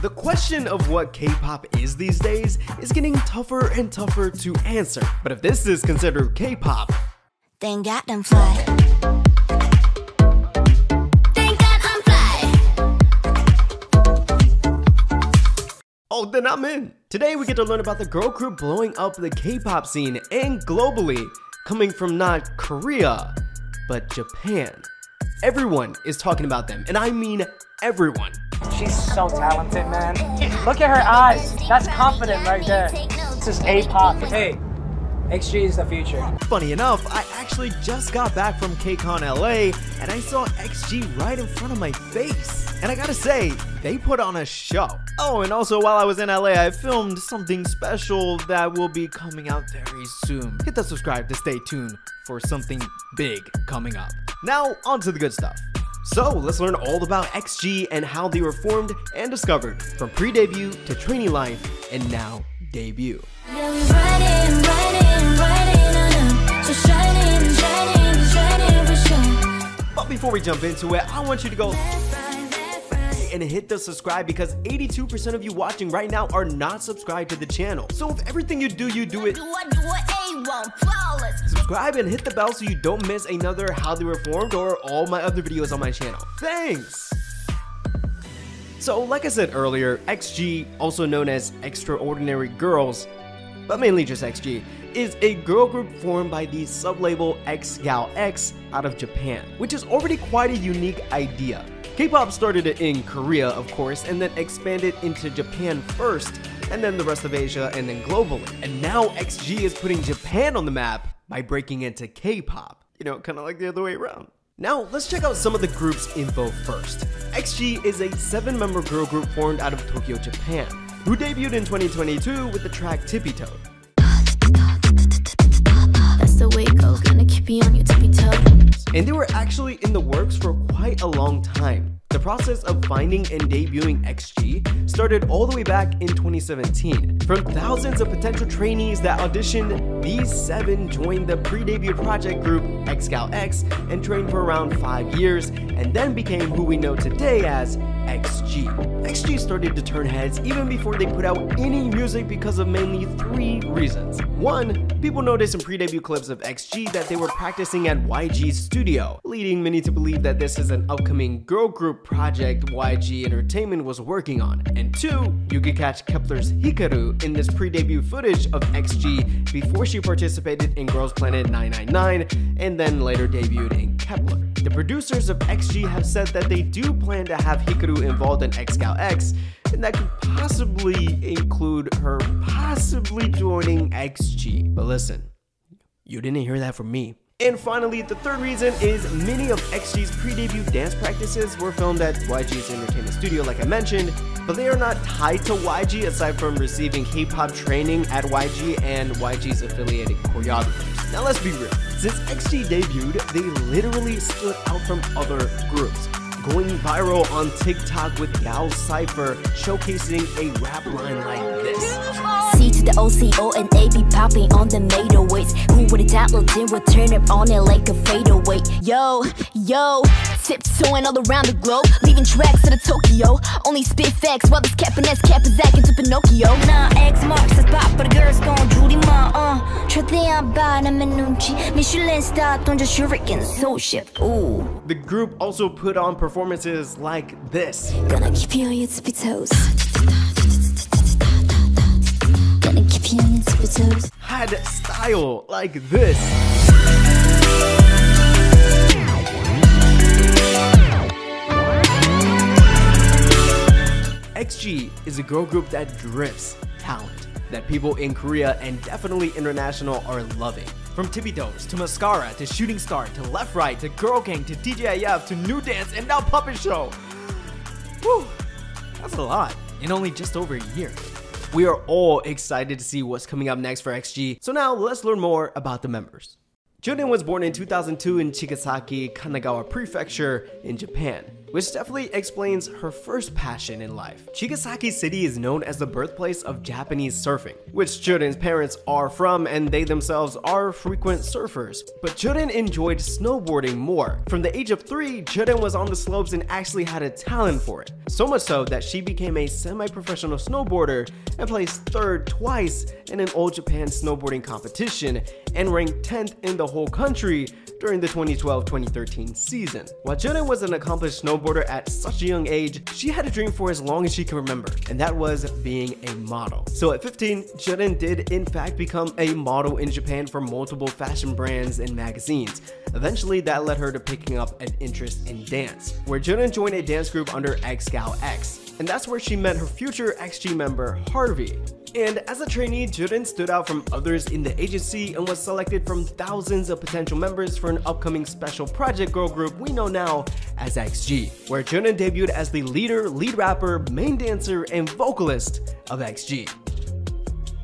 The question of what K-pop is these days is getting tougher and tougher to answer. But if this is considered K-pop, then got them fly. oh, then I'm in. Today we get to learn about the girl group blowing up the K-pop scene and globally, coming from not Korea, but Japan. Everyone is talking about them, and I mean everyone. She's so talented, man. Look at her eyes. That's confident right there. This is A-pop. Hey, XG is the future. Funny enough, I actually just got back from KCON LA and I saw XG right in front of my face. And I gotta say, they put on a show. Oh, and also while I was in LA, I filmed something special that will be coming out very soon. Hit the subscribe to stay tuned for something big coming up. Now, on to the good stuff. So, let's learn all about XG and how they were formed and discovered, from pre-debut to trainee life, and now debut. But before we jump into it, I want you to go and hit the subscribe because 82% of you watching right now are not subscribed to the channel. So if everything you do it, subscribe and hit the bell so you don't miss another How They Were Formed or all my other videos on my channel. Thanks! So like I said earlier, XG, also known as Extraordinary Girls, but mainly just XG, is a girl group formed by the sublabel XGALX out of Japan, which is already quite a unique idea. K-pop started in Korea, of course, and then expanded into Japan first, and then the rest of Asia, and then globally. And now XG is putting Japan on the map by breaking into K-pop. You know, kind of like the other way around. Now, let's check out some of the group's info first. XG is a 7-member girl group formed out of Tokyo, Japan, who debuted in 2022 with the track Tippy Toe. That's the way it goes, gonna keep you on your tippy toes. And they were actually in the works for quite a long time. The process of finding and debuting XG started all the way back in 2017. From thousands of potential trainees that auditioned, these 7 joined the pre-debut project group XGALX and trained for around 5 years, and then became who we know today as XG. XG started to turn heads even before they put out any music because of mainly 3 reasons. 1, people noticed in pre-debut clips of XG that they were practicing at YG's studio, leading many to believe that this is an upcoming girl group project YG Entertainment was working on. And 2, you could catch KEP1ER's Hikaru in this pre-debut footage of XG before she participated in Girls Planet 999 and then later debuted in KEP1ER. The producers of XG have said that they do plan to have Hikaru involved in XGALX, and that could possibly include her possibly joining XG. But listen, you didn't hear that from me. And finally, the 3rd reason is many of XG's pre-debut dance practices were filmed at YG's entertainment studio, like I mentioned, but they are not tied to YG aside from receiving K-pop training at YG and YG's affiliated choreographers. Now let's be real, since XG debuted, they literally stood out from other groups, going viral on TikTok with Gal Cypher showcasing a rap line like this. C to the OCO and A be popping on the 808s. Who would have downloaded and would turn up on it like a fadeaway? Yo, tiptoeing all around the globe, leaving tracks to the Tokyo. Only spit facts while this Cap is acting to Pinocchio. Nah, X marks the spot, but the girls gon' Judy ma. 최대한 바람의 눈치, Michelin star 던져 shuriken so shift. Ooh. The group also put on performances like this. Gonna keep you on your tippy toes. Gonna keep you on your tippy toes. Had style like this. XG is a girl group that drifts talent that people in Korea and definitely international are loving. From Tippy Toes to Mascara to Shooting Star to Left Right to Girl Gang to DJIF to NewJeans and now Puppet Show. Whew, that's a lot in only just over a year. We are all excited to see what's coming up next for XG, so now let's learn more about the members. Jurin was born in 2002 in Chigasaki, Kanagawa Prefecture in Japan. which definitely explains her first passion in life. Chigasaki City is known as the birthplace of Japanese surfing, which Jurin's parents are from and they themselves are frequent surfers. But Jurin enjoyed snowboarding more. From the age of 3, Jurin was on the slopes and actually had a talent for it. So much so that she became a semi-professional snowboarder and placed 3rd twice in an All Japan snowboarding competition and ranked 10th in the whole country during the 2012-2013 season. While Jurin was an accomplished snowboarder at such a young age, she had a dream for as long as she can remember, and that was being a model. So at 15, Jurin did in fact become a model in Japan for multiple fashion brands and magazines. Eventually, that led her to picking up an interest in dance, where Jurin joined a dance group under XGALX, and that's where she met her future XG member, Harvey. And as a trainee, Jurin stood out from others in the agency and was selected from thousands of potential members for an upcoming special project girl group we know now as XG, where Jurin debuted as the leader, lead rapper, main dancer, and vocalist of XG.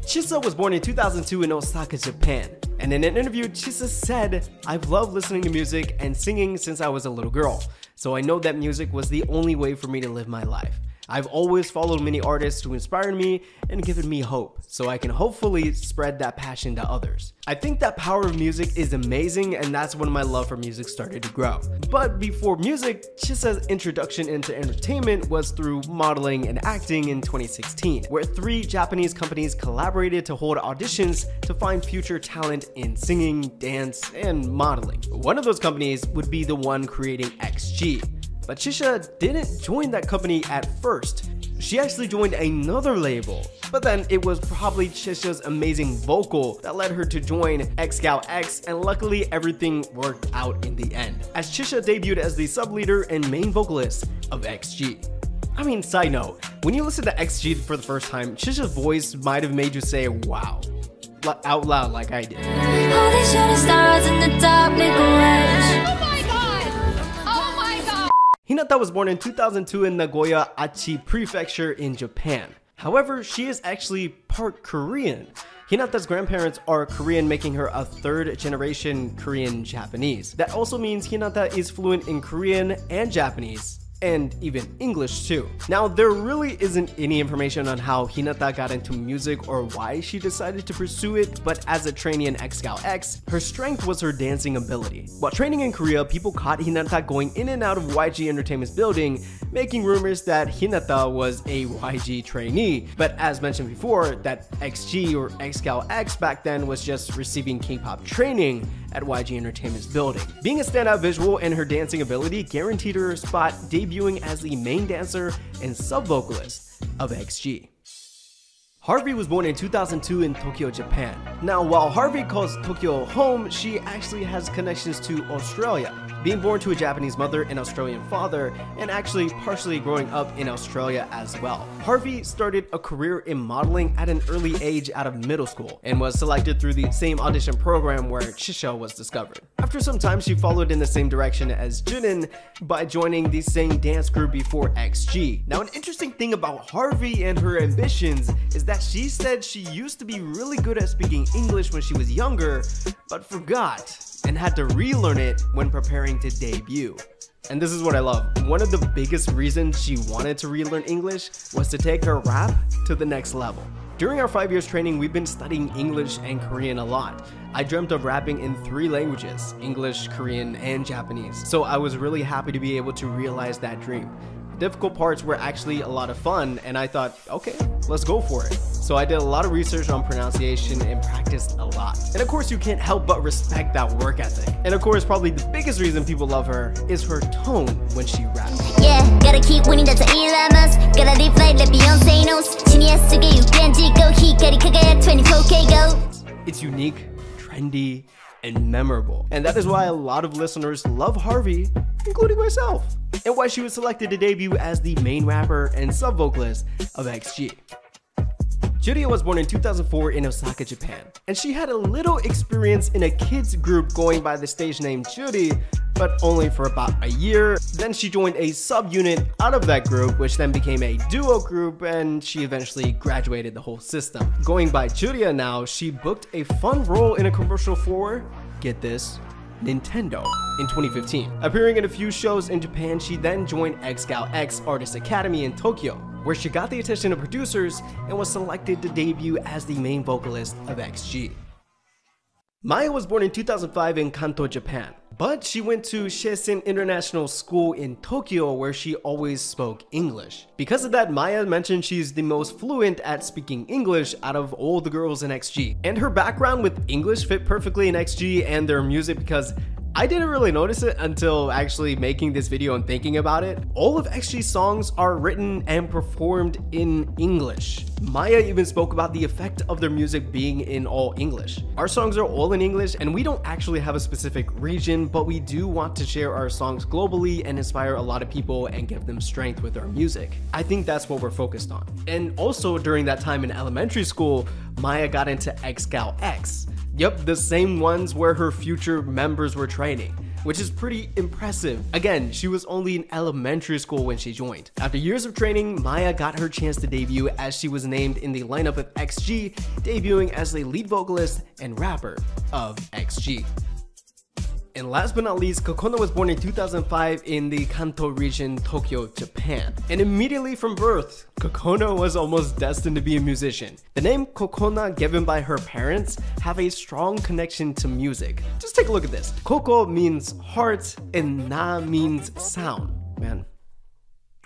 Chisa was born in 2002 in Osaka, Japan. And in an interview, Chisa said, "I've loved listening to music and singing since I was a little girl, so I know that music was the only way for me to live my life. I've always followed many artists who inspired me and given me hope, so I can hopefully spread that passion to others." I think that power of music is amazing, and that's when my love for music started to grow. But before music, Chisa's introduction into entertainment was through modeling and acting in 2016, where 3 Japanese companies collaborated to hold auditions to find future talent in singing, dance, and modeling. One of those companies would be the one creating XG. But Chisa didn't join that company at first. She actually joined another label. But then it was probably Chisa's amazing vocal that led her to join XGALX, and luckily everything worked out in the end, as Chisa debuted as the sub-leader and main vocalist of XG. I mean, side note, when you listen to XG for the first time, Chisa's voice might have made you say wow out loud like I did. All these shooting stars in the dark make a wish. Hinata was born in 2002 in Nagoya, Aichi Prefecture in Japan. However, she is actually part Korean. Hinata's grandparents are Korean, making her a 3rd generation Korean Japanese. That also means Hinata is fluent in Korean and Japanese, and even English too. Now, there really isn't any information on how Hinata got into music or why she decided to pursue it, but as a trainee in XGALX, her strength was her dancing ability. While training in Korea, people caught Hinata going in and out of YG Entertainment's building, making rumors that Hinata was a YG trainee. But as mentioned before, that XG or XGALX back then was just receiving K-pop training at YG Entertainment's building. Being a standout visual and her dancing ability guaranteed her a spot, debuting as the main dancer and sub-vocalist of XG. Harvey was born in 2002 in Tokyo, Japan. Now, while Harvey calls Tokyo home, she actually has connections to Australia, being born to a Japanese mother and Australian father, and actually partially growing up in Australia as well. Harvey started a career in modeling at an early age out of middle school, and was selected through the same audition program where Chisa was discovered. After some time, she followed in the same direction as Jurin by joining the same dance group before XG. Now, an interesting thing about Harvey and her ambitions is that she said she used to be really good at speaking English when she was younger, but forgot and had to relearn it when preparing to debut. And this is what I love. One of the biggest reasons she wanted to relearn English was to take her rap to the next level. During our 5 years training, we've been studying English and Korean a lot. I dreamt of rapping in 3 languages, English, Korean, and Japanese. So I was really happy to be able to realize that dream. Difficult parts were actually a lot of fun, and I thought, okay, let's go for it. So I did a lot of research on pronunciation and practiced a lot. And of course, you can't help but respect that work ethic. And of course, probably the biggest reason people love her is her tone when she raps. Yeah, gotta keep winning, that's a E-Lamas. Gotta live like Beyonce knows. Hikaru 24K go. It's unique, trendy, and memorable. And that is why a lot of listeners love Harvey, including myself, and why she was selected to debut as the main rapper and sub-vocalist of XG. Juria was born in 2004 in Osaka, Japan, and she had a little experience in a kids group going by the stage name Juri, but only for about a year. Then she joined a sub-unit out of that group, which then became a duo group, and she eventually graduated the whole system. Going by Juria now, she booked a fun role in a commercial for, get this, Nintendo in 2015. Appearing in a few shows in Japan, she then joined XGALX Artist Academy in Tokyo, where she got the attention of producers and was selected to debut as the main vocalist of XG. Maya was born in 2005 in Kanto, Japan, but she went to Shesen International School in Tokyo, where she always spoke English. Because of that, Maya mentioned she's the most fluent at speaking English out of all the girls in XG. And her background with English fit perfectly in XG and their music, because I didn't really notice it until actually making this video and thinking about it. All of XG's songs are written and performed in English. Maya even spoke about the effect of their music being in all English. Our songs are all in English, and we don't actually have a specific region, but we do want to share our songs globally and inspire a lot of people and give them strength with our music. I think that's what we're focused on. And also during that time in elementary school, Maya got into XGALX. Yep, the same ones where her future members were training, which is pretty impressive. Again, she was only in elementary school when she joined. After years of training, Maya got her chance to debut as she was named in the lineup of XG, debuting as the lead vocalist and rapper of XG. And last but not least, Cocona was born in 2005 in the Kanto region, Tokyo, Japan. And immediately from birth, Cocona was almost destined to be a musician. The name Cocona, given by her parents, have a strong connection to music. Just take a look at this. Coco means heart and na means sound. Man,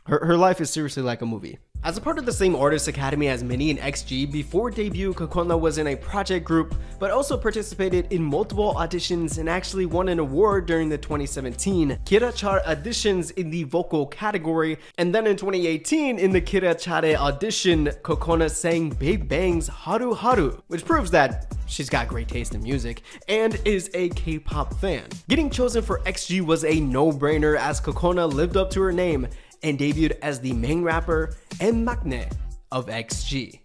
her life is seriously like a movie. As a part of the same artist academy as Minnie and XG, before debut, Cocona was in a project group, but also participated in multiple auditions and actually won an award during the 2017 Kira Chart auditions in the vocal category. And then in 2018, in the Kira Chare audition, Cocona sang Big Bang's Haru Haru, which proves that she's got great taste in music and is a K-pop fan. Getting chosen for XG was a no-brainer, as Cocona lived up to her name and debuted as the main rapper and maknae of XG.